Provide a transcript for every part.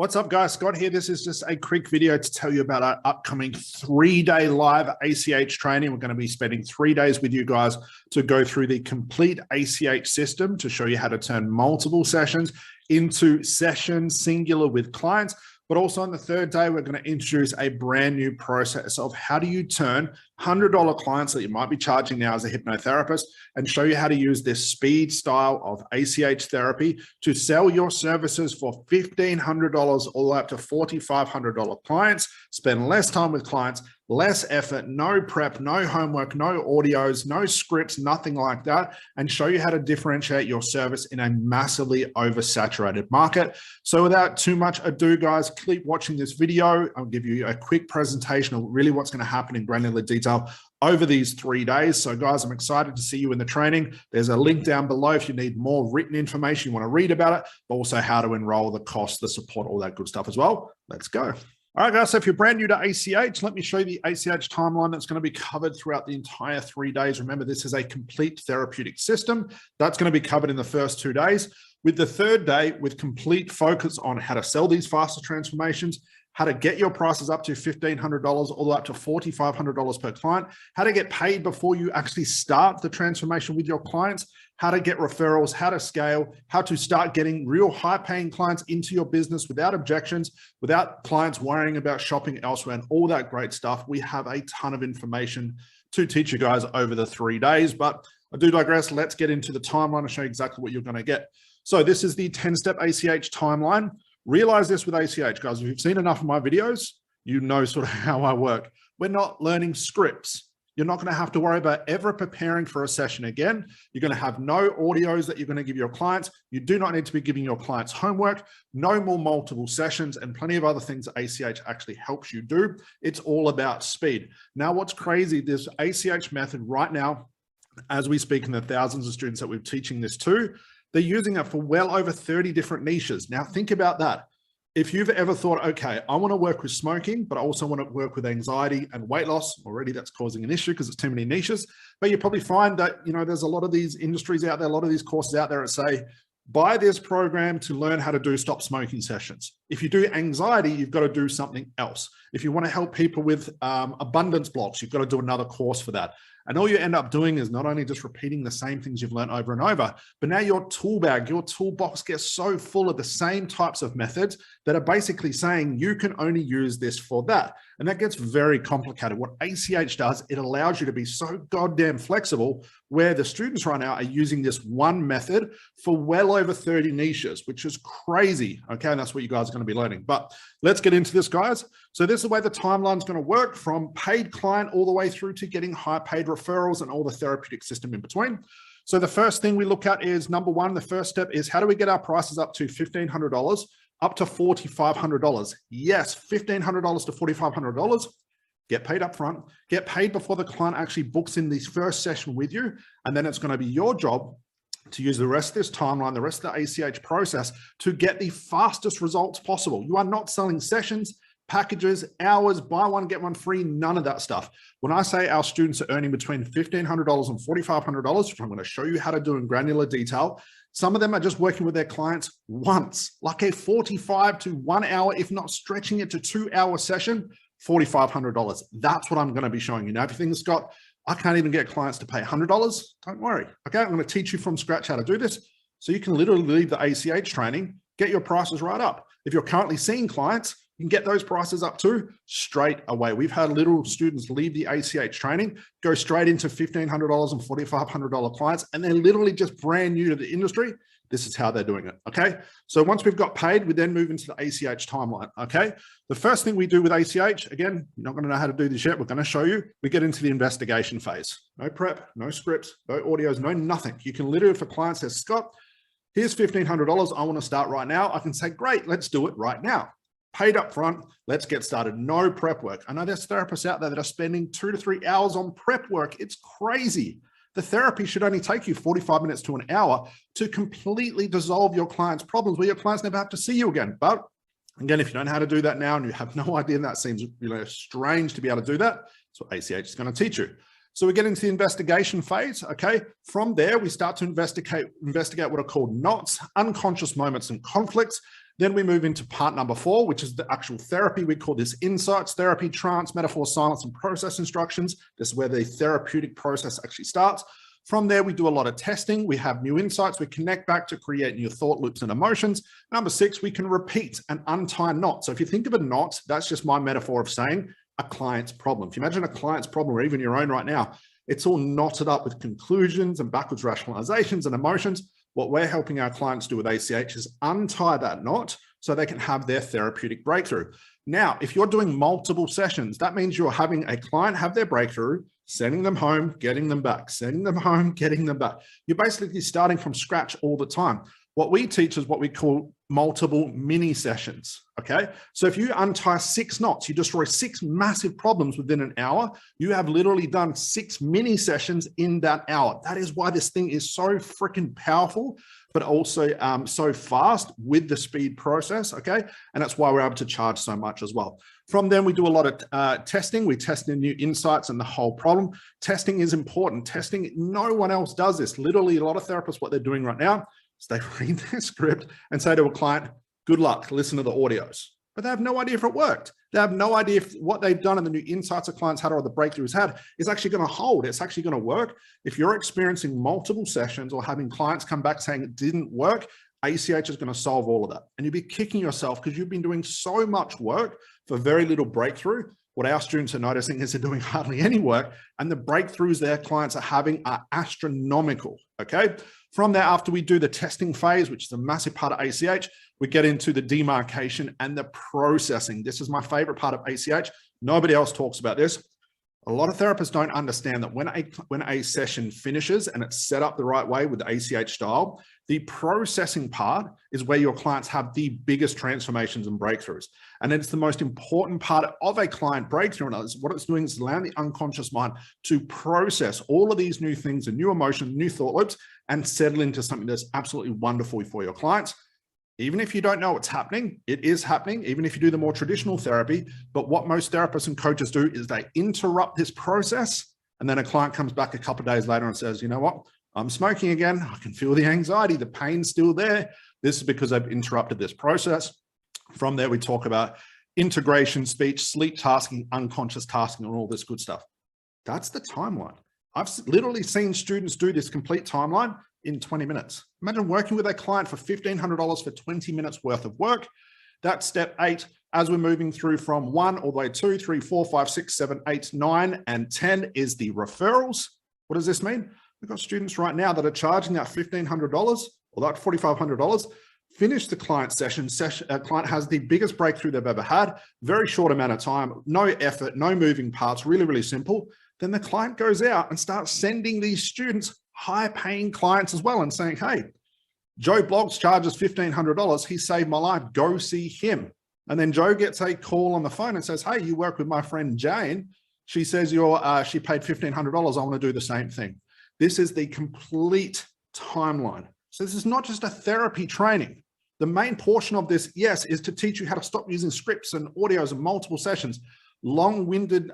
What's up, guys? Scott here. This is just a quick video to tell you about our upcoming 3-day live ACH training. We're going to be spending 3 days with you guys to go through the complete ACH system to show you how to turn multiple sessions into sessions singular with clients. But also on the 3rd day, we're going to introduce a brand new process of how do you turn $100 clients that you might be charging now as a hypnotherapist and show you how to use this speed style of ACH therapy to sell your services for $1,500 all the way up to $4,500 clients, spend less time with clients, less effort, no prep, no homework, no audios, no scripts, nothing like that, and show you how to differentiate your service in a massively oversaturated market. So without too much ado, guys, keep watching this video. I'll give you a quick presentation of really what's going to happen in granular detail over these 3 days. So guys, I'm excited to see you in the training. There's a link down below if you need more written information, you want to read about it, but also how to enroll, the cost, the support, all that good stuff as well. Let's go. All right, guys, so if you're brand new to ACH, let me show you the ACH timeline that's going to be covered throughout the entire 3 days. Remember, this is a complete therapeutic system. That's going to be covered in the first 2 days, with the 3rd day with complete focus on how to sell these faster transformations, how to get your prices up to $1,500 all the way up to $4,500 per client, how to get paid before you actually start the transformation with your clients, how to get referrals, how to scale, how to start getting real high-paying clients into your business without objections, without clients worrying about shopping elsewhere and all that great stuff. We have a ton of information to teach you guys over the 3 days, but I do digress. Let's get into the timeline and show you exactly what you're going to get. So this is the 10-step ACH timeline. Realize this with ACH, guys. If you've seen enough of my videos, you know sort of how I work. We're not learning scripts. You're not going to have to worry about ever preparing for a session again. You're going to have no audios that you're going to give your clients. You do not need to be giving your clients homework, no more multiple sessions, and plenty of other things that ACH actually helps you do. It's all about speed. Now, what's crazy, this ACH method right now, as we speak, in the thousands of students that we're teaching this to, they're using it for well over 30 different niches. Now, think about that. If you've ever thought, okay, I want to work with smoking, but I also want to work with anxiety and weight loss, already that's causing an issue because it's too many niches. But you probably find that, you know, there's a lot of these industries out there, a lot of these courses out there that say, buy this program to learn how to do stop smoking sessions. If you do anxiety, you've got to do something else. If you want to help people with abundance blocks, you've got to do another course for that. And all you end up doing is not only just repeating the same things you've learned over and over, but now your tool bag, your toolbox gets so full of the same types of methods that are basically saying you can only use this for that. And that gets very complicated. What ACH does, it allows you to be so goddamn flexible, where the students right now are using this one method for well over 30 niches, which is crazy. Okay, and that's what you guys are going to be learning. But let's get into this, guys. So this is the way the timeline is going to work, from paid client all the way through to getting high paid referrals and all the therapeutic system in between. So the first thing we look at is, number one, the first step is how do we get our prices up to $1,500 up to $4,500? Yes, $1,500 to $4,500. Get paid up front, get paid before the client actually books in this first session with you. And then it's going to be your job to use the rest of this timeline, the rest of the ACH process to get the fastest results possible. You are not selling sessions, packages, hours, buy one, get one free, none of that stuff. When I say our students are earning between $1,500 and $4,500, which I'm going to show you how to do in granular detail, some of them are just working with their clients once, like a 45 to 1 hour, if not stretching it to 2-hour session, $4,500. That's what I'm going to be showing you. Now, if you think, Scott, I can't even get clients to pay $100, don't worry. Okay, I'm going to teach you from scratch how to do this. So you can literally leave the ACH training, get your prices right up. If you're currently seeing clients, you can get those prices up too straight away. We've had little students leave the ACH training, go straight into $1,500 and $4,500 clients, and they're literally just brand new to the industry. This is how they're doing it, okay? So once we've got paid, we then move into the ACH timeline, okay? The first thing we do with ACH, again, you're not gonna know how to do this yet, we're gonna show you, we get into the investigation phase. No prep, no scripts, no audios, no nothing. You can literally, if a client says, Scott, here's $1,500, I wanna start right now, I can say, great, let's do it right now. Paid up front, let's get started. No prep work. I know there's therapists out there that are spending 2 to 3 hours on prep work. It's crazy. The therapy should only take you 45 minutes to an hour to completely dissolve your client's problems, where your clients never have to see you again. But again, if you don't know how to do that now and you have no idea, and that seems strange to be able to do that, that's what ACH is going to teach you. So we get into the investigation phase, okay? From there, we start to investigate what are called knots, unconscious moments and conflicts. Then we move into part number 4, which is the actual therapy. We call this insights, therapy, trance, metaphor, silence, and process instructions. This is where the therapeutic process actually starts. From there, we do a lot of testing. We have new insights. We connect back to create new thought loops and emotions. Number 6, we can repeat and untie knots. So if you think of a knot, that's just my metaphor of saying a client's problem. If you imagine a client's problem or even your own right now, it's all knotted up with conclusions and backwards rationalizations and emotions. What we're helping our clients do with ACH is untie that knot so they can have their therapeutic breakthrough. Now, if you're doing multiple sessions, that means you're having a client have their breakthrough, sending them home, getting them back, sending them home, getting them back. You're basically starting from scratch all the time. What we teach is what we call multiple mini sessions, okay? So if you untie 6 knots, you destroy 6 massive problems within an hour, you have literally done 6 mini sessions in that hour. That is why this thing is so freaking powerful, but also so fast with the speed process, okay? And that's why we're able to charge so much as well. From then we do a lot of testing. We test in new insights and the whole problem. Testing is important. Testing, no one else does this. Literally a lot of therapists, what they're doing right now, they read their script and say to a client, good luck, listen to the audios. But they have no idea if it worked. They have no idea if what they've done and the new insights a client's had or the breakthroughs had is actually going to hold. It's actually going to work. If you're experiencing multiple sessions or having clients come back saying it didn't work, ACH is going to solve all of that. And you'll be kicking yourself because you've been doing so much work for very little breakthrough. What our students are noticing is they're doing hardly any work, and the breakthroughs their clients are having are astronomical, okay? From there, after we do the testing phase, which is a massive part of ACH, we get into the demarcation and the processing. This is my favorite part of ACH. Nobody else talks about this. A lot of therapists don't understand that when a session finishes and it's set up the right way with the ACH style, the processing part is where your clients have the biggest transformations and breakthroughs. And it's the most important part of a client breakthrough. And what it's doing is allowing the unconscious mind to process all of these new things and new emotions, new thought loops, and settle into something that's absolutely wonderful for your clients. Even if you don't know what's happening, it is happening, even if you do the more traditional therapy. But what most therapists and coaches do is they interrupt this process. And then a client comes back a couple of days later and says, you know what? I'm smoking again. I can feel the anxiety. The pain's still there. This is because I've interrupted this process. From there, we talk about integration, speech, sleep tasking, unconscious tasking, and all this good stuff. That's the timeline. I've literally seen students do this complete timeline in 20 minutes. Imagine working with a client for $1,500 for 20 minutes worth of work. That's step 8. As we're moving through from 1 all the way 2, 3, 4, 5, 6, 7, 8, 9, and 10 is the referrals. What does this mean? We've got students right now that are charging that $1,500 or that $4,500, finish the client session. Client has the biggest breakthrough they've ever had, very short amount of time, no effort, no moving parts, really, really simple. Then the client goes out and starts sending these students high-paying clients as well and saying, hey, Joe Bloggs charges $1,500. He saved my life. Go see him. And then Joe gets a call on the phone and says, hey, you work with my friend Jane. She says she paid $1,500. I want to do the same thing. This is the complete timeline. So this is not just a therapy training. The main portion of this, yes, is to teach you how to stop using scripts and audios and multiple sessions, long-winded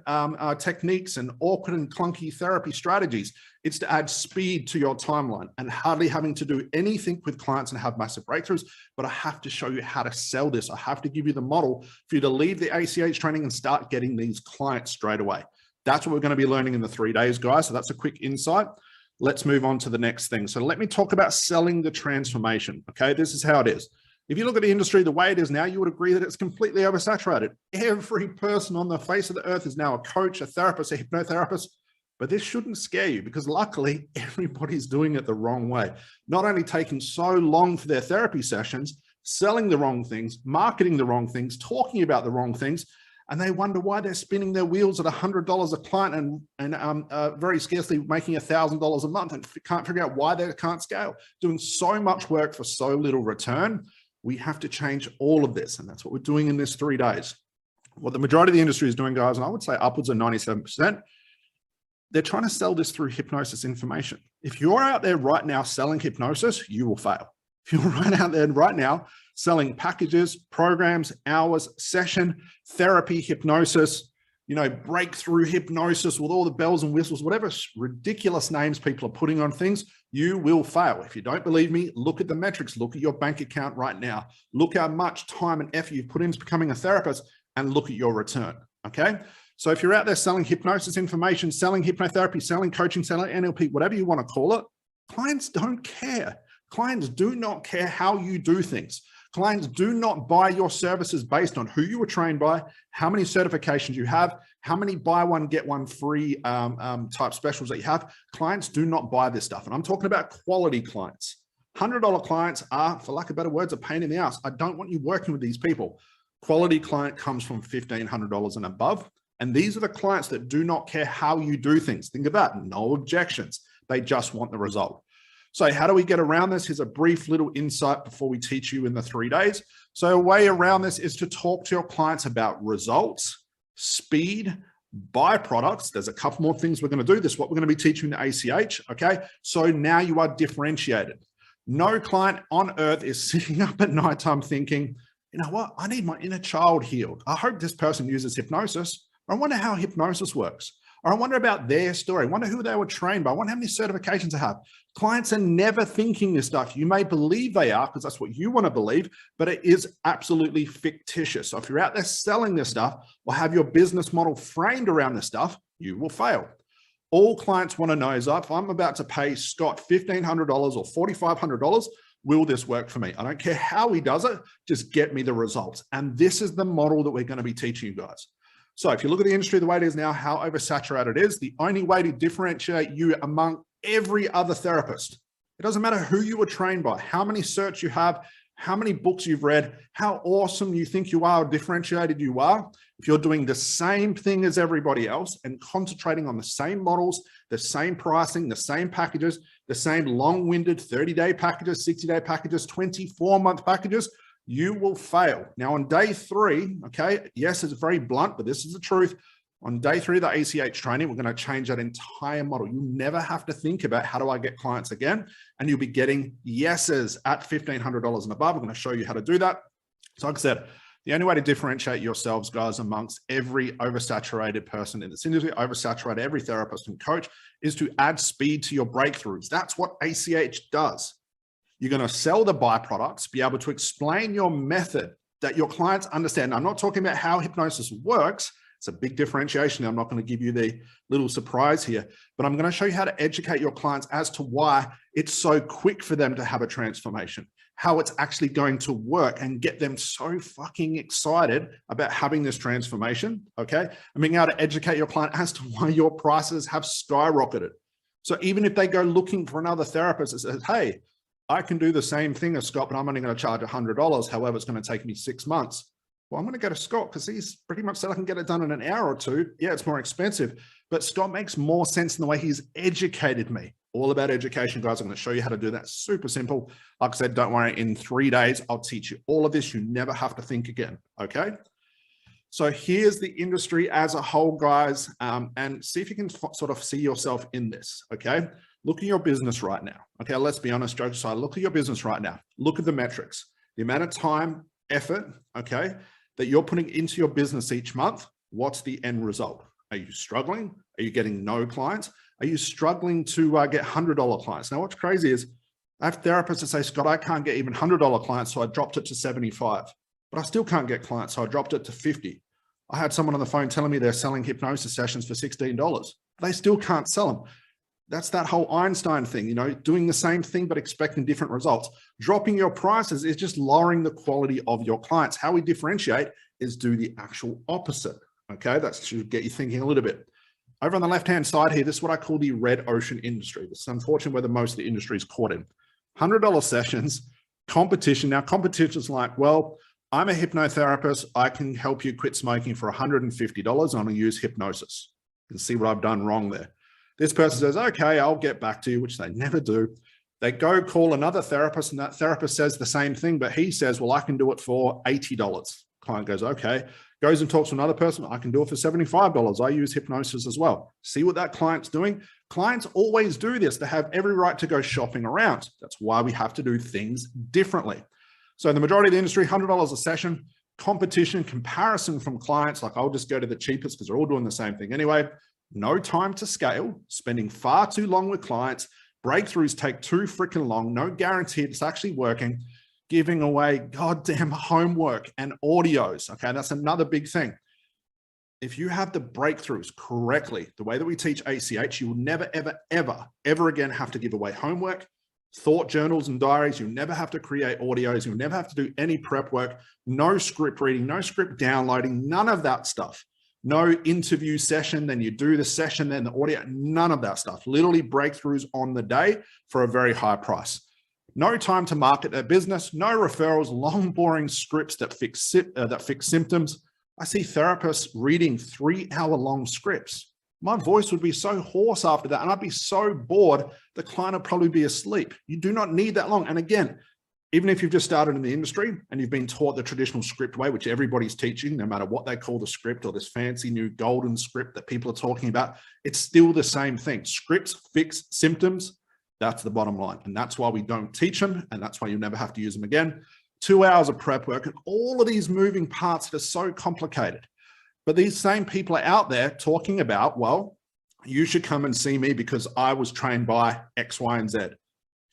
techniques and awkward and clunky therapy strategies. It's to add speed to your timeline and hardly having to do anything with clients and have massive breakthroughs. But I have to show you how to sell this. I have to give you the model for you to leave the ACH training and start getting these clients straight away. That's what we're going to be learning in the 3 days, guys. So that's a quick insight. Let's move on to the next thing. So let me talk about selling the transformation. Okay, this is how it is. If you look at the industry the way it is now, you would agree that it's completely oversaturated. Every person on the face of the earth is now a coach, a therapist, a hypnotherapist. But this shouldn't scare you because luckily everybody's doing it the wrong way. Not only taking so long for their therapy sessions, selling the wrong things, marketing the wrong things, talking about the wrong things, and they wonder why they're spinning their wheels at $100 a client and very scarcely making $1,000 a month and can't figure out why they can't scale. Doing so much work for so little return. We have to change all of this, and that's what we're doing in this 3 days. What the majority of the industry is doing, guys, and I would say upwards of 97%, they're trying to sell this through hypnosis information. If you're out there right now selling hypnosis, you will fail. If you're right out there right now selling packages, programs, hours, session, therapy, hypnosis, breakthrough hypnosis with all the bells and whistles, whatever ridiculous names people are putting on things, you will fail. If you don't believe me, look at the metrics, look at your bank account right now, look how much time and effort you've put into becoming a therapist and look at your return, okay? So if you're out there selling hypnosis information, selling hypnotherapy, selling coaching, selling NLP, whatever you want to call it, clients don't care. Clients do not care how you do things. Clients do not buy your services based on who you were trained by, how many certifications you have, how many buy one, get one free type specials that you have. Clients do not buy this stuff. And I'm talking about quality clients. $100 clients are, for lack of better words, a pain in the ass. I don't want you working with these people. Quality client comes from $1,500 and above. And these are the clients that do not care how you do things. Think of that, no objections. They just want the result. So how do we get around this? Here's a brief little insight before we teach you in the 3 days. So a way around this is to talk to your clients about results, speed, byproducts. There's a couple more things we're going to do. This is what we're going to be teaching the ACH, okay? So now you are differentiated. No client on earth is sitting up at nighttime thinking, you know what? I need my inner child healed. I hope this person uses hypnosis. I wonder how hypnosis works. Or I wonder about their story. I wonder who they were trained by. I wonder how many certifications they have. Clients are never thinking this stuff. You may believe they are because that's what you want to believe, but it is absolutely fictitious. So if you're out there selling this stuff or have your business model framed around this stuff, you will fail. All clients want to know is, if I'm about to pay Scott $1,500 or $4,500, will this work for me? I don't care how he does it, just get me the results. And this is the model that we're going to be teaching you guys. So if you look at the industry the way it is now, how oversaturated it is, the only way to differentiate you among every other therapist, it doesn't matter who you were trained by, how many certs you have, how many books you've read, how awesome you think you are, or differentiated you are. If you're doing the same thing as everybody else and concentrating on the same models, the same pricing, the same packages, the same long-winded 30-day packages, 60-day packages, 24-month packages, you will fail. Now on day 3, okay, yes, it's very blunt, but this is the truth. On day 3 of the ACH training, we're going to change that entire model. You never have to think about how do I get clients again, and you'll be getting yeses at $1,500 and above. We're going to show you how to do that. So like I said, the only way to differentiate yourselves, guys, amongst every oversaturated person in this industry, oversaturated every therapist and coach, is to add speed to your breakthroughs. That's what ACH does. You're going to sell the byproducts, be able to explain your method that your clients understand. Now, I'm not talking about how hypnosis works. It's a big differentiation. I'm not going to give you the little surprise here, but I'm going to show you how to educate your clients as to why it's so quick for them to have a transformation, how it's actually going to work, and get them so fucking excited about having this transformation, okay? And being able to educate your client as to why your prices have skyrocketed. So even if they go looking for another therapist that says, hey, I can do the same thing as Scott, but I'm only going to charge $100. However, it's going to take me 6 months. Well, I'm going to go to Scott because he's pretty much said I can get it done in an hour or 2. Yeah, it's more expensive, but Scott makes more sense in the way he's educated me. All about education, guys. I'm going to show you how to do that. Super simple. Like I said, don't worry. In 3 days, I'll teach you all of this. You never have to think again. Okay. So here's the industry as a whole, guys, and see if you can sort of see yourself in this. Okay. Look at your business right now. Okay, let's be honest, Joe. So look at your business right now. Look at the metrics, the amount of time, effort, okay, that you're putting into your business each month. What's the end result? Are you struggling? Are you getting no clients? Are you struggling to get $100 clients? Now, what's crazy is I have therapists that say, Scott, I can't get even $100 clients, so I dropped it to 75, but I still can't get clients, so I dropped it to 50. I had someone on the phone telling me they're selling hypnosis sessions for $16. They still can't sell them. That's that whole Einstein thing, doing the same thing, but expecting different results. Dropping your prices is just lowering the quality of your clients. How we differentiate is do the actual opposite. Okay, that should get you thinking a little bit. Over on the left-hand side here, this is what I call the red ocean industry. This is unfortunately where the most of the industry is caught in. $100 sessions, competition. Now, competition is like, well, I'm a hypnotherapist. I can help you quit smoking for $150 and I'm going to use hypnosis. You can see what I've done wrong there. This person says, okay, I'll get back to you, which they never do. They go call another therapist and that therapist says the same thing, but he says, well, I can do it for $80. Client goes, okay. Goes and talks to another person. I can do it for $75. I use hypnosis as well. See what that client's doing? Clients always do this. They have every right to go shopping around. That's why we have to do things differently. So in the majority of the industry, $100 a session. competition, comparison from clients, like I'll just go to the cheapest because they're all doing the same thing anyway. No time to scale, spending far too long with clients. Breakthroughs take too freaking long. No guarantee it's actually working. Giving away goddamn homework and audios. Okay, that's another big thing. If you have the breakthroughs correctly, the way that we teach ACH, you will never, ever, ever, ever again have to give away homework, thought journals and diaries. You'll never have to create audios. You'll never have to do any prep work, no script reading, no script downloading, none of that stuff. No interview session, then you do the session, then the audio, none of that stuff. Literally breakthroughs on the day for a very high price. No time to market their business, no referrals, long boring scripts that fix symptoms. I see therapists reading 3-hour-long scripts. My voice would be so hoarse after that, and I'd be so bored, the client would probably be asleep. You do not need that long. And again, even if you've just started in the industry and you've been taught the traditional script way, which everybody's teaching, no matter what they call the script or this fancy new golden script that people are talking about, it's still the same thing. Scripts fix symptoms. That's the bottom line. And that's why we don't teach them. And that's why you never have to use them again. 2 hours of prep work and all of these moving parts that are so complicated. But these same people are out there talking about, well, you should come and see me because I was trained by X, Y, and Z.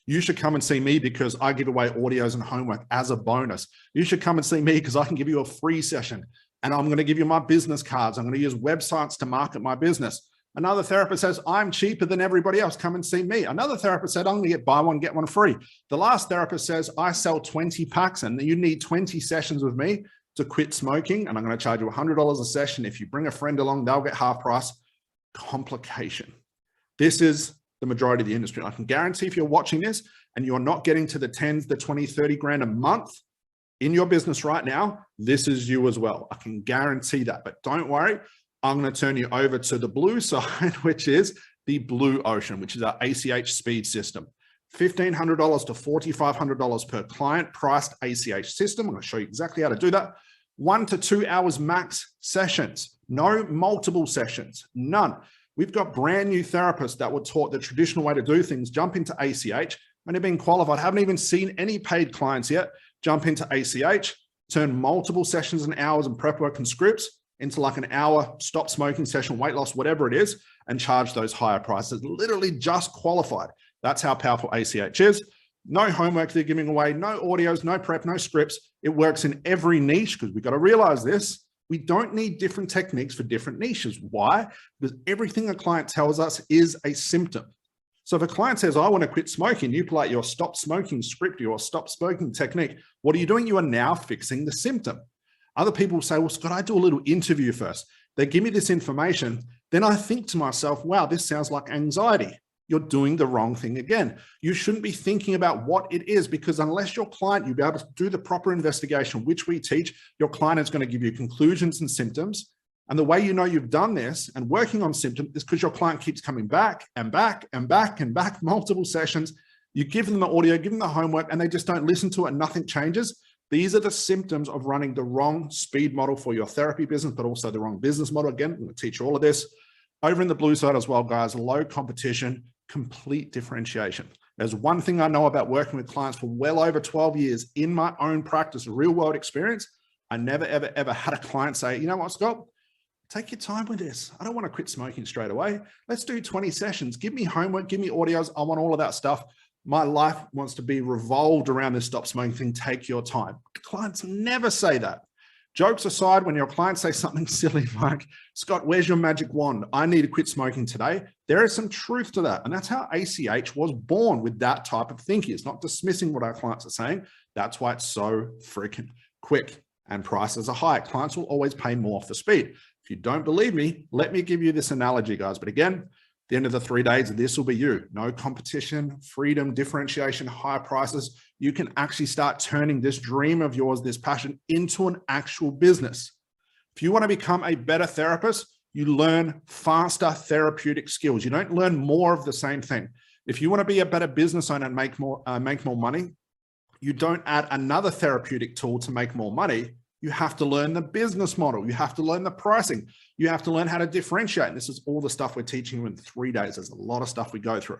You should come and see me because I give away audios and homework as a bonus. You should come and see me because I can give you a free session and I'm going to give you my business cards. I'm going to use websites to market my business. Another therapist says, I'm cheaper than everybody else. Come and see me. Another therapist said, I'm going to get buy one, get one free. The last therapist says, I sell 20 packs and you need 20 sessions with me to quit smoking. And I'm going to charge you $100 a session. If you bring a friend along, they'll get half price. Complication. This is the majority of the industry. I can guarantee if you're watching this and you're not getting to the 10s, the 20, 30 grand a month in your business right now, this is you as well. I can guarantee that, but don't worry. I'm going to turn you over to the blue side, which is the blue ocean, which is our ACH speed system. $1,500 to $4,500 per client priced ACH system. I'm going to show you exactly how to do that. 1 to 2 hours max sessions, no multiple sessions, none. We've got brand new therapists that were taught the traditional way to do things, jump into ACH, when they've been qualified, haven't even seen any paid clients yet, jump into ACH, turn multiple sessions and hours and prep work and scripts into like an hour stop smoking session, weight loss, whatever it is, and charge those higher prices. Literally just qualified. That's how powerful ACH is. No homework they're giving away, no audios, no prep, no scripts. It works in every niche because we've got to realize this. We don't need different techniques for different niches. Why? Because everything a client tells us is a symptom. So if a client says, I want to quit smoking, you pull out your stop smoking script, your stop smoking technique. What are you doing? You are now fixing the symptom. Other people say, well, Scott, I do a little interview first. They give me this information. Then I think to myself, wow, this sounds like anxiety. You're doing the wrong thing again. You shouldn't be thinking about what it is because unless your client, you'll be able to do the proper investigation, which we teach, your client is going to give you conclusions and symptoms. And the way you know you've done this and working on symptoms is because your client keeps coming back and back and back and back, multiple sessions. You give them the audio, give them the homework, and they just don't listen to it and nothing changes. These are the symptoms of running the wrong speed model for your therapy business, but also the wrong business model. Again, I'm going to teach you all of this. Over in the blue side as well, guys, low competition, complete differentiation. There's one thing I know about working with clients for well over 12 years in my own practice, real world experience. I never, ever, ever had a client say, you know what, Scott, take your time with this. I don't want to quit smoking straight away. Let's do 20 sessions. Give me homework, give me audios. I want all of that stuff. My life wants to be revolved around this stop smoking thing. Take your time. Clients never say that. Jokes aside, when your clients say something silly like, Scott, where's your magic wand? I need to quit smoking today. There is some truth to that. And that's how ACH was born, with that type of thinking. It's not dismissing what our clients are saying. That's why it's so freaking quick and prices are high. Clients will always pay more for speed. If you don't believe me, let me give you this analogy, guys. But again, at the end of the 3 days, this will be you. No competition, freedom, differentiation, high prices. You can actually start turning this dream of yours, this passion, into an actual business. If you want to become a better therapist, you learn faster therapeutic skills. You don't learn more of the same thing. If you want to be a better business owner and make more money, you don't add another therapeutic tool to make more money. You have to learn the business model. You have to learn the pricing. You have to learn how to differentiate. And this is all the stuff we're teaching you in 3 days. There's a lot of stuff we go through.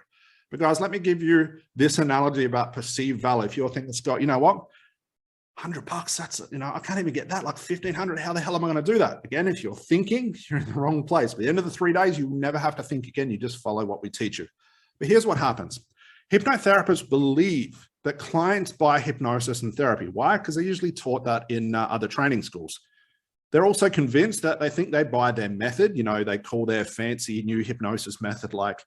But guys, let me give you this analogy about perceived value. If you're thinking, Scott, you know what? $100, that's, I can't even get that, like 1,500. How the hell am I going to do that? Again, if you're thinking, you're in the wrong place. By the end of the 3 days, you never have to think again. You just follow what we teach you. But here's what happens. Hypnotherapists believe that clients buy hypnosis and therapy. Why? Because they're usually taught that in other training schools. They're also convinced that they think they buy their method. They call their fancy new hypnosis method like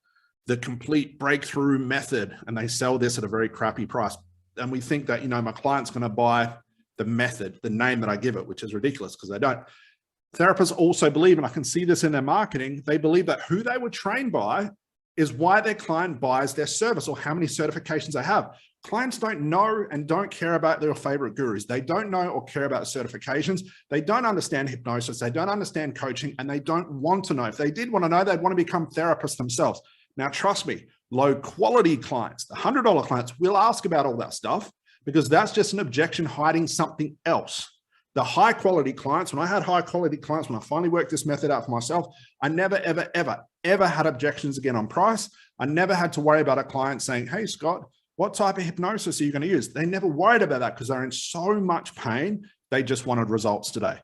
the complete breakthrough method, and they sell this at a very crappy price. And we think that, my client's going to buy the method, the name that I give it, which is ridiculous because they don't. Therapists also believe, and I can see this in their marketing, they believe that who they were trained by is why their client buys their service or how many certifications they have. Clients don't know and don't care about their favorite gurus. They don't know or care about certifications. They don't understand hypnosis. They don't understand coaching, and they don't want to know. If they did want to know, they'd want to become therapists themselves. Now, trust me, low quality clients, the $100 clients will ask about all that stuff because that's just an objection hiding something else. The high quality clients, when I had high quality clients, when I finally worked this method out for myself, I never, ever, ever, ever had objections again on price. I never had to worry about a client saying, hey, Scott, what type of hypnosis are you going to use? They never worried about that because they're in so much pain. They just wanted results today.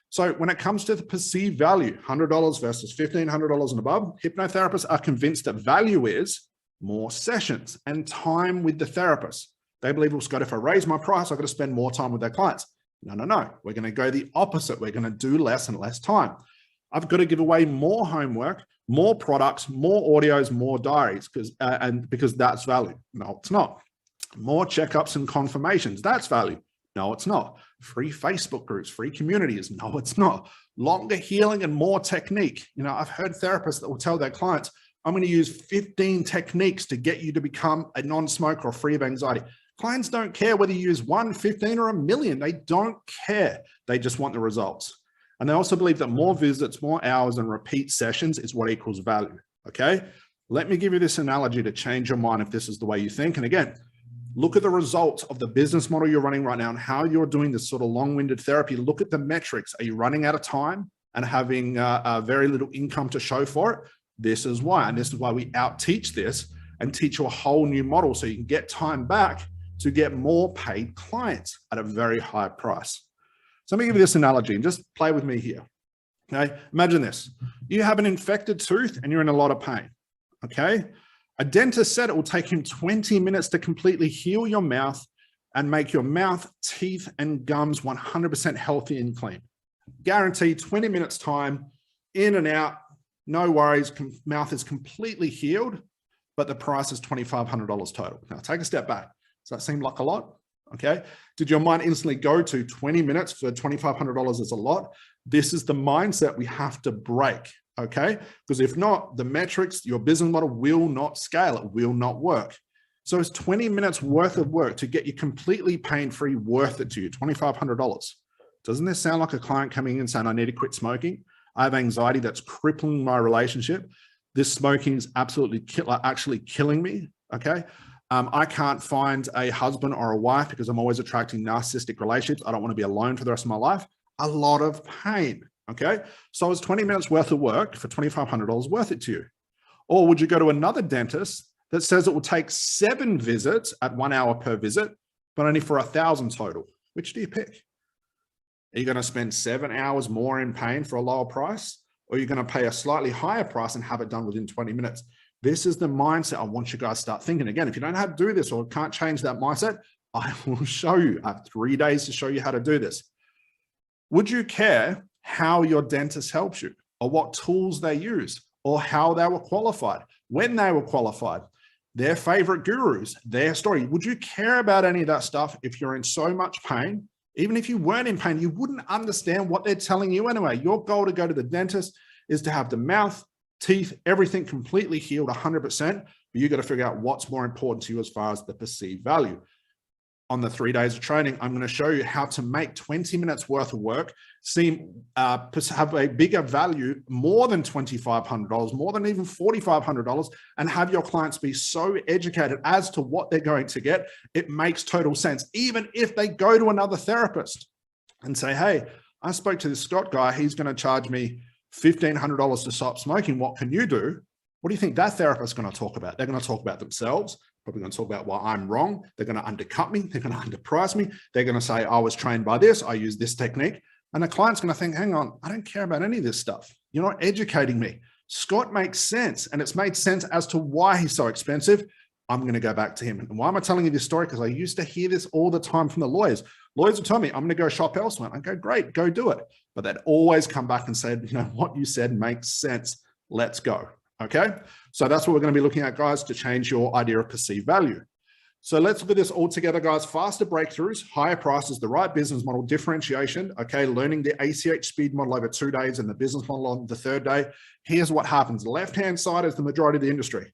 So when it comes to the perceived value, $100 versus $1,500 and above, hypnotherapists are convinced that value is more sessions and time with the therapist. They believe, well, Scott, if I raise my price, I've got to spend more time with their clients. No. We're going to go the opposite. We're going to do less and less time. I've got to give away more homework, more products, more audios, more diaries, because that's value. No, it's not. More checkups and confirmations. That's value. No, it's not. Free Facebook groups, free communities. No, it's not. Longer healing and more technique. I've heard therapists that will tell their clients, I'm going to use 15 techniques to get you to become a non-smoker or free of anxiety. Clients don't care whether you use 1, 15, or 1,000,000. They don't care. They just want the results. And they also believe that more visits, more hours, and repeat sessions is what equals value. Okay. Let me give you this analogy to change your mind if this is the way you think. And again, look at the results of the business model you're running right now and how you're doing this sort of long-winded therapy. Look at the metrics. Are you running out of time and having very little income to show for it? This is why. And this is why we out-teach this and teach you a whole new model so you can get time back to get more paid clients at a very high price. So let me give you this analogy and just play with me here. Okay, imagine this. You have an infected tooth and you're in a lot of pain. Okay, a dentist said it will take him 20 minutes to completely heal your mouth and make your mouth, teeth, and gums 100% healthy and clean. Guaranteed 20 minutes time, in and out, no worries, mouth is completely healed, but the price is $2,500 total. Now take a step back. Does that seem like a lot? Okay. Did your mind instantly go to 20 minutes for $2,500 is a lot? This is the mindset we have to break. Okay. Because if not, the metrics, your business model will not scale. It will not work. So it's 20 minutes worth of work to get you completely pain-free worth it to you, $2,500. Doesn't this sound like a client coming in saying, I need to quit smoking? I have anxiety that's crippling my relationship. This smoking is absolutely actually killing me. Okay. I can't find a husband or a wife because I'm always attracting narcissistic relationships. I don't want to be alone for the rest of my life. A lot of pain. Okay. So is 20 minutes worth of work for $2,500 worth it to you? Or would you go to another dentist that says it will take 7 visits at 1 hour per visit, but only for $1,000 total? Which do you pick? Are you going to spend 7 hours more in pain for a lower price? Or are you going to pay a slightly higher price and have it done within 20 minutes? This is the mindset I want you guys to start thinking. Again, if you don't know how to do this or can't change that mindset, I will show you. I have 3 days to show you how to do this. Would you care how your dentist helps you or what tools they use or how they were qualified, when they were qualified, their favorite gurus, their story? Would you care about any of that stuff if you're in so much pain? Even if you weren't in pain, you wouldn't understand what they're telling you anyway. Your goal to go to the dentist is to have the mouth, teeth, everything completely healed 100%, but you got to figure out what's more important to you as far as the perceived value. On the 3 days of training, I'm going to show you how to make 20 minutes worth of work have a bigger value, more than $2,500, more than even $4,500, and have your clients be so educated as to what they're going to get. It makes total sense. Even if they go to another therapist and say, hey, I spoke to this Scott guy, he's going to charge me $1,500 to stop smoking. What can you do? What do you think that therapist is going to talk about? They're going to talk about themselves, probably going to talk about why I'm wrong. They're going to undercut me. They're going to underprice me. They're going to say, I was trained by this. I use this technique. And the client's going to think, hang on, I don't care about any of this stuff. You're not educating me. Scott makes sense. And it's made sense as to why he's so expensive. I'm going to go back to him. And why am I telling you this story? Because I used to hear this all the time from the lawyers. Lawyers would tell me, I'm going to go shop elsewhere. I go, great, go do it. But they'd always come back and said, what you said makes sense. Let's go. Okay. So that's what we're going to be looking at, guys, to change your idea of perceived value. So let's look at this all together, guys. Faster breakthroughs, higher prices, the right business model, differentiation. Okay. Learning the ACH speed model over 2 days and the business model on the 3rd day. Here's what happens. The left-hand side is the majority of the industry.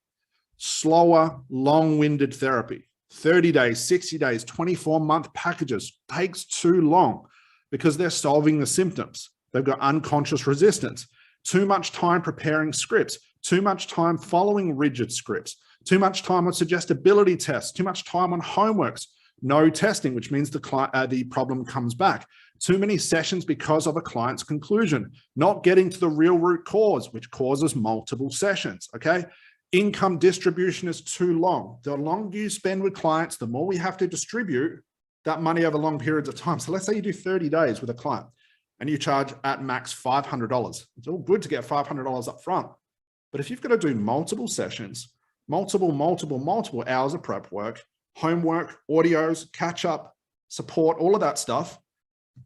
Slower, long-winded therapy. 30 days, 60 days, 24-month packages takes too long because they're solving the symptoms. They've got unconscious resistance. Too much time preparing scripts. Too much time following rigid scripts. Too much time on suggestibility tests. Too much time on homeworks. No testing, which means the problem comes back. Too many sessions because of a client's conclusion. Not getting to the real root cause, which causes multiple sessions, okay? Income distribution is too long. The longer you spend with clients, the more we have to distribute that money over long periods of time. So let's say you do 30 days with a client and you charge at max $500. It's all good to get $500 up front. But if you've got to do multiple sessions, multiple hours of prep work, homework, audios, catch up, support, all of that stuff,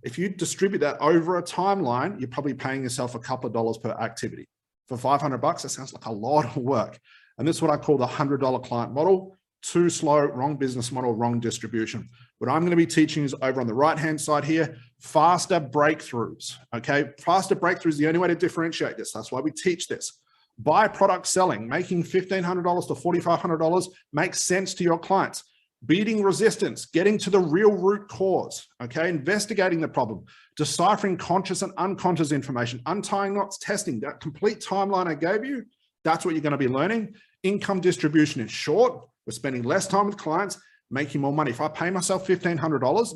if you distribute that over a timeline, you're probably paying yourself a couple of dollars per activity. For $500, that sounds like a lot of work. And this is what I call the $100 client model. Too slow, wrong business model, wrong distribution. What I'm going to be teaching is over on the right-hand side here, faster breakthroughs, okay? Faster breakthroughs is the only way to differentiate this. That's why we teach this. By-product selling, making $1,500 to $4,500 makes sense to your clients. Beating resistance, getting to the real root cause, okay? Investigating the problem, deciphering conscious and unconscious information, untying knots, testing, that complete timeline I gave you, that's what you're going to be learning. Income distribution is short. We're spending less time with clients, making more money. If I pay myself $1,500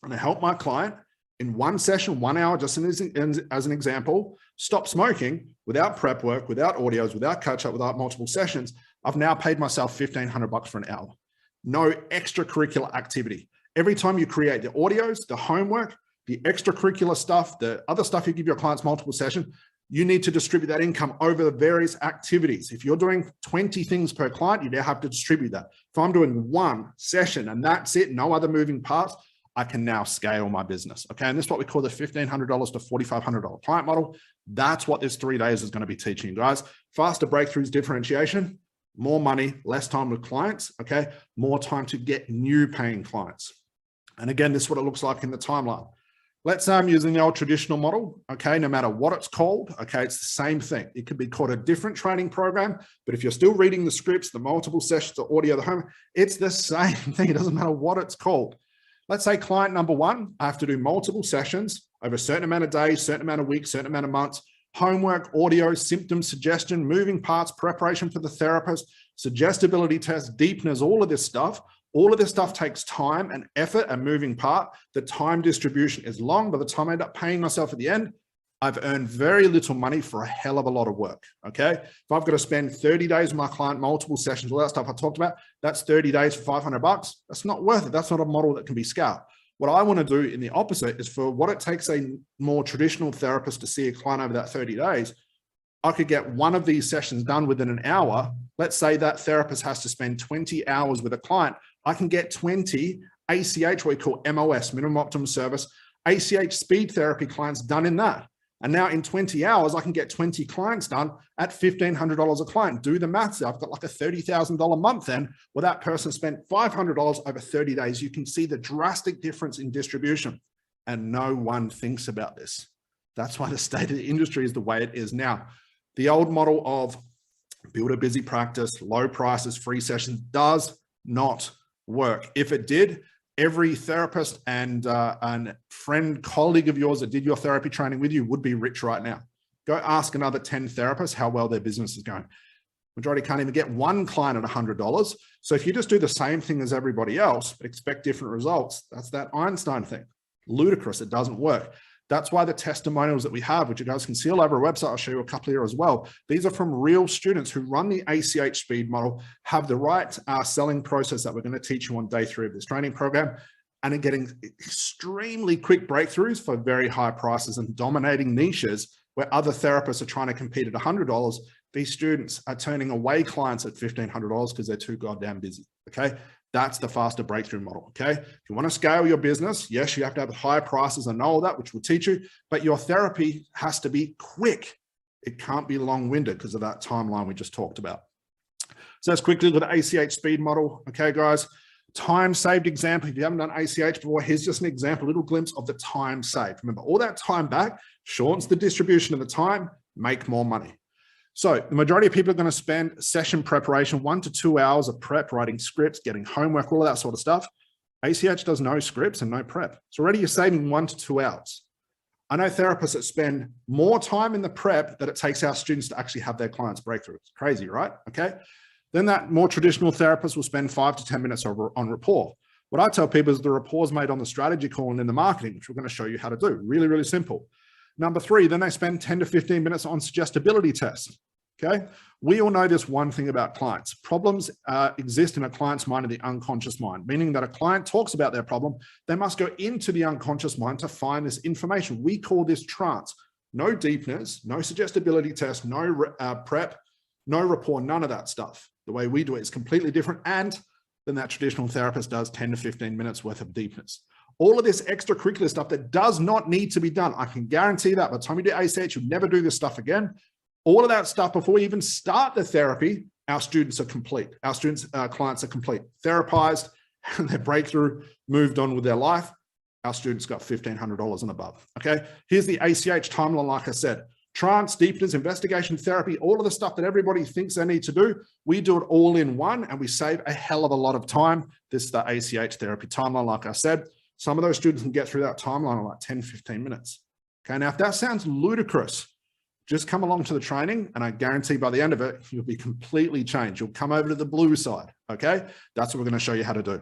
and I help my client in one session, 1 hour, just as an example, stop smoking without prep work, without audios, without catch up, without multiple sessions, I've now paid myself $1,500 for an hour. No extracurricular activity. Every time you create the audios, the homework, the extracurricular stuff, the other stuff you give your clients multiple sessions, you need to distribute that income over the various activities. If you're doing 20 things per client, you now have to distribute that. If I'm doing one session and that's it, no other moving parts, I can now scale my business. Okay. And this is what we call the $1,500 to $4,500 client model. That's what this 3 days is going to be teaching you guys. Faster breakthroughs, differentiation, more money, less time with clients. Okay. More time to get new paying clients. And again, this is what it looks like in the timeline. Let's say I'm using the old traditional model, okay, no matter what it's called, okay, it's the same thing. It could be called a different training program, but if you're still reading the scripts, the multiple sessions, the audio, the home, it's the same thing. It doesn't matter what it's called. Let's say client number one, I have to do multiple sessions over a certain amount of days, certain amount of weeks, certain amount of months, homework, audio, symptom suggestion, moving parts, preparation for the therapist, suggestibility tests, deepeners, all of this stuff. All of this stuff takes time and effort and moving part. The time distribution is long. By the time I end up paying myself at the end, I've earned very little money for a hell of a lot of work, okay? If I've got to spend 30 days with my client, multiple sessions, all that stuff I talked about, that's 30 days for $500. That's not worth it. That's not a model that can be scaled. What I want to do in the opposite is for what it takes a more traditional therapist to see a client over that 30 days, I could get one of these sessions done within an hour. Let's say that therapist has to spend 20 hours with a client. I can get 20 ACH, what we call MOS, minimum optimum service, ACH speed therapy clients done in that. And now in 20 hours, I can get 20 clients done at $1,500 a client. Do the maths. I've got like a $30,000 month then, where that person spent $500 over 30 days. You can see the drastic difference in distribution. And no one thinks about this. That's why the state of the industry is the way it is now. The old model of build a busy practice, low prices, free sessions does not work. If it did, every therapist and friend, colleague of yours that did your therapy training with you would be rich right now. Go ask another 10 therapists how well their business is going. Majority can't even get one client at $100. So if you just do the same thing as everybody else, but expect different results, that's that Einstein thing. Ludicrous. It doesn't work. That's why the testimonials that we have, which you guys can see all over our website, I'll show you a couple here as well. These are from real students who run the ACH speed model, have the right selling process that we're going to teach you on day 3 of this training program, and are getting extremely quick breakthroughs for very high prices and dominating niches where other therapists are trying to compete at $100. These students are turning away clients at $1,500 because they're too goddamn busy, okay? That's the faster breakthrough model, okay? If you want to scale your business, yes, you have to have higher prices and all that, which we'll teach you, but your therapy has to be quick. It can't be long-winded because of that timeline we just talked about. So let's quickly look at the ACH speed model, okay, guys? Time saved example. If you haven't done ACH before, here's just an example, a little glimpse of the time saved. Remember, all that time back shortens the distribution of the time, make more money. So the majority of people are going to spend session preparation, 1 to 2 hours of prep, writing scripts, getting homework, all of that sort of stuff. ACH does no scripts and no prep. So already you're saving 1 to 2 hours. I know therapists that spend more time in the prep than it takes our students to actually have their clients breakthrough. It's crazy, right? Okay. Then that more traditional therapist will spend 5 to 10 minutes on rapport. What I tell people is the rapport is made on the strategy call and in the marketing, which we're going to show you how to do. Really, really simple. Number 3, then they spend 10 to 15 minutes on suggestibility tests. Okay. We all know this one thing about clients. Problems exist in a client's mind and the unconscious mind, meaning that a client talks about their problem. They must go into the unconscious mind to find this information. We call this trance. No deepness, no suggestibility test, no prep, no rapport, none of that stuff. The way we do it is completely different. And then that traditional therapist does 10 to 15 minutes worth of deepness. All of this extracurricular stuff that does not need to be done. I can guarantee that by the time you do ACH, you'll never do this stuff again. All of that stuff before we even start the therapy, our students are complete. Our students, clients are complete, therapized, and their breakthrough, moved on with their life. Our students got $1,500 and above. Okay. Here's the ACH timeline. Like I said, trance, deepness, investigation, therapy, all of the stuff that everybody thinks they need to do. We do it all in one and we save a hell of a lot of time. This is the ACH therapy timeline. Like I said, some of those students can get through that timeline in like 10, 15 minutes. Okay. Now, if that sounds ludicrous, just come along to the training and I guarantee by the end of it, you'll be completely changed. You'll come over to the blue side, okay? That's what we're gonna show you how to do.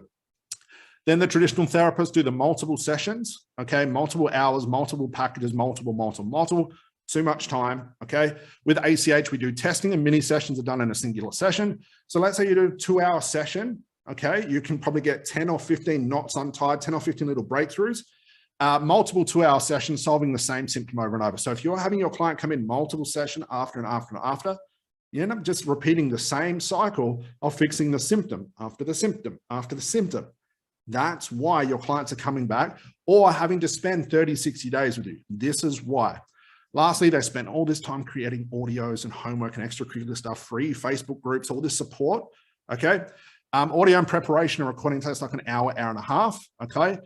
Then the traditional therapists do the multiple sessions, okay? Multiple hours, multiple packages, multiple, too much time, okay? With ACH, we do testing and mini sessions are done in a singular session. So let's say you do a 2-hour session, okay? You can probably get 10 or 15 knots untied, 10 or 15 little breakthroughs. Multiple 2-hour sessions solving the same symptom over and over. So if you're having your client come in multiple session after and after and after, you end up just repeating the same cycle of fixing the symptom after the symptom after the symptom. That's why your clients are coming back or having to spend 30, 60 days with you. This is why. Lastly, they spend all this time creating audios and homework and extracurricular stuff, free Facebook groups, all this support, okay? Audio and preparation and recording takes like an hour, hour and a half, okay?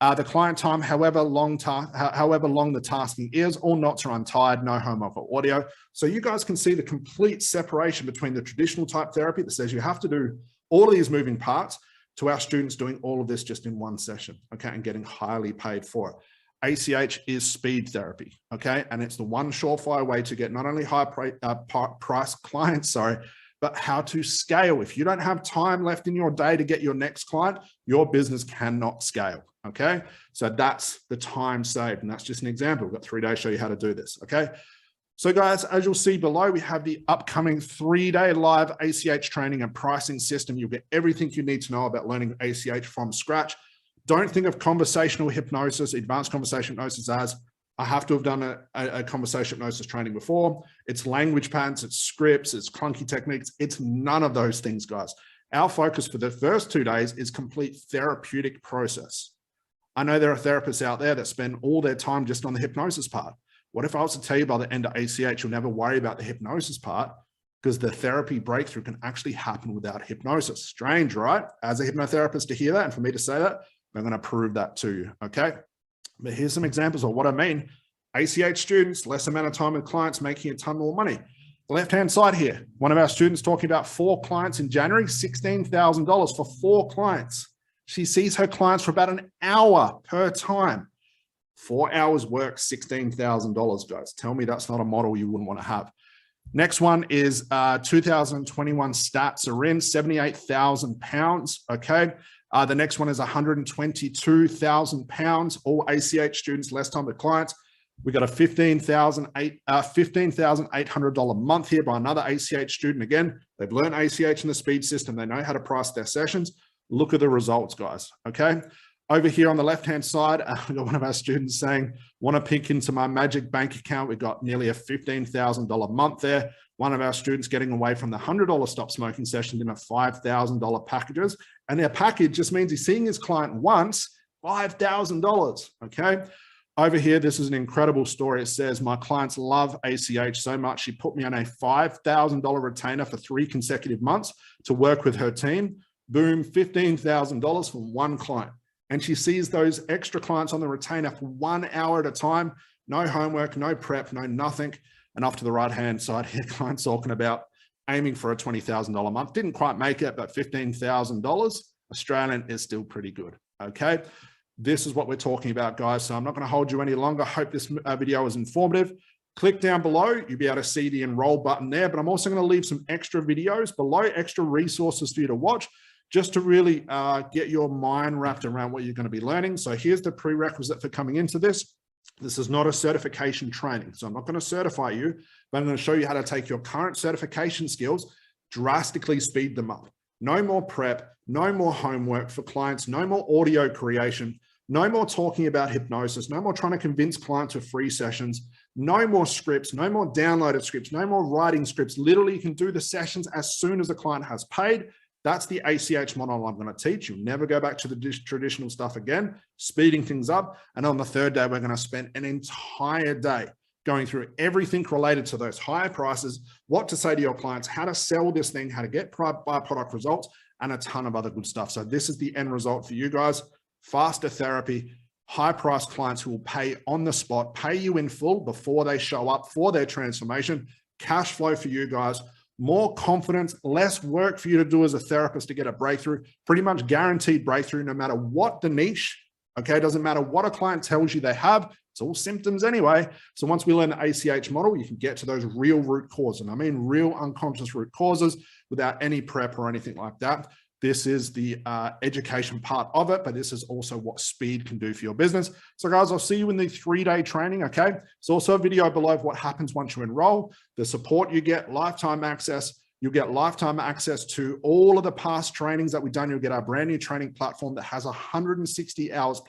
The client time, however long the tasking is, all knots are untied, no homework or audio. So you guys can see the complete separation between the traditional type therapy that says you have to do all of these moving parts to our students doing all of this just in one session, okay, and getting highly paid for it. ACH is speed therapy, okay? And it's the one surefire way to get not only high price clients, but how to scale. If you don't have time left in your day to get your next client, your business cannot scale, okay? So that's the time saved. And that's just an example. We've got 3 days to show you how to do this, okay? So guys, as you'll see below, we have the upcoming 3-day live ACH training and pricing system. You'll get everything you need to know about learning ACH from scratch. Don't think of conversational hypnosis, advanced conversational hypnosis as I have to have done a conversational hypnosis training before. It's language patterns, it's scripts, it's clunky techniques. It's none of those things, guys. Our focus for the first 2 days is complete therapeutic process. I know there are therapists out there that spend all their time just on the hypnosis part. What if I was to tell you by the end of ACH, you'll never worry about the hypnosis part because the therapy breakthrough can actually happen without hypnosis. Strange, right? As a hypnotherapist to hear that and for me to say that, I'm going to prove that to you, okay? But here's some examples of what I mean. ACH students, less amount of time with clients, making a ton more money. Left-hand side here, one of our students talking about 4 clients in January, $16,000 for 4 clients. She sees her clients for about an hour per time. 4 hours work, $16,000, guys. Tell me that's not a model you wouldn't want to have. Next one is 2021 stats are in, 78,000 pounds, okay? The next one is 122,000 pounds, all ACH students, less time with clients. We got a $15,800 month here by another ACH student. Again, they've learned ACH in the speed system. They know how to price their sessions. Look at the results, guys. Okay. Over here on the left-hand side, we got one of our students saying, want to pick into my magic bank account. We got nearly a $15,000 month there. One of our students getting away from the $100 stop smoking session in a $5,000 packages. And their package just means he's seeing his client once, $5,000. Okay. Over here, this is an incredible story. It says, my clients love ACH so much, she put me on a $5,000 retainer for 3 consecutive months to work with her team. Boom, $15,000 from one client. And she sees those extra clients on the retainer for 1 hour at a time. No homework, no prep, no nothing. And off to the right-hand side here, clients talking about aiming for a $20,000 a month. Didn't quite make it, but $15,000 Australian is still pretty good, okay? This is what we're talking about, guys. So I'm not going to hold you any longer. Hope this video was informative. Click down below. You'll be able to see the enroll button there, but I'm also going to leave some extra videos below, extra resources for you to watch, just to really get your mind wrapped around what you're going to be learning. So here's the prerequisite for coming into this. This is not a certification training. So I'm not going to certify you, but I'm going to show you how to take your current certification skills, drastically speed them up. No more prep, no more homework for clients, no more audio creation, no more talking about hypnosis, no more trying to convince clients with free sessions, no more scripts, no more downloaded scripts, no more writing scripts. Literally, you can do the sessions as soon as the client has paid. That's the ACH model I'm going to teach. You'll never go back to the traditional stuff again, speeding things up. And on the third day, we're going to spend an entire day going through everything related to those higher prices, what to say to your clients, how to sell this thing, how to get byproduct results, and a ton of other good stuff. So this is the end result for you guys. Faster therapy, high price clients who will pay on the spot, pay you in full before they show up for their transformation, cash flow for you guys, more confidence, less work for you to do as a therapist to get a breakthrough, pretty much guaranteed breakthrough no matter what the niche, okay? Doesn't matter what a client tells you they have, it's all symptoms anyway. So once we learn the ACH model, you can get to those real root causes. And I mean real unconscious root causes without any prep or anything like that. This is the education part of it, but this is also what speed can do for your business. So guys, I'll see you in the 3-day training, okay? There's also a video below of what happens once you enroll, the support you get, lifetime access. You'll get lifetime access to all of the past trainings that we've done. You'll get our brand new training platform that has 160 hours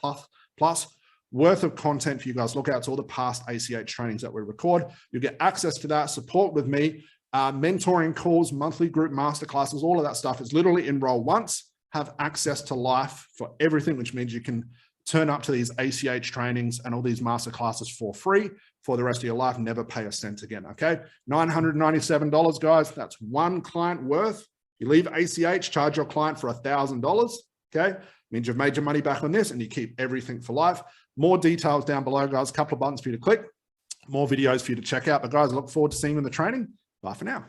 plus worth of content for you guys. Look out to all the past ACH trainings that we record. You'll get access to that, support with me, mentoring calls, monthly group masterclasses, all of that stuff is literally enroll once, have access to life for everything, which means you can turn up to these ACH trainings and all these masterclasses for free for the rest of your life, never pay a cent again, okay? $997, guys, that's one client worth. You leave ACH, charge your client for $1,000, okay? Means you've made your money back on this and you keep everything for life. More details down below, guys, a couple of buttons for you to click, more videos for you to check out. But guys, I look forward to seeing you in the training. Bye for now.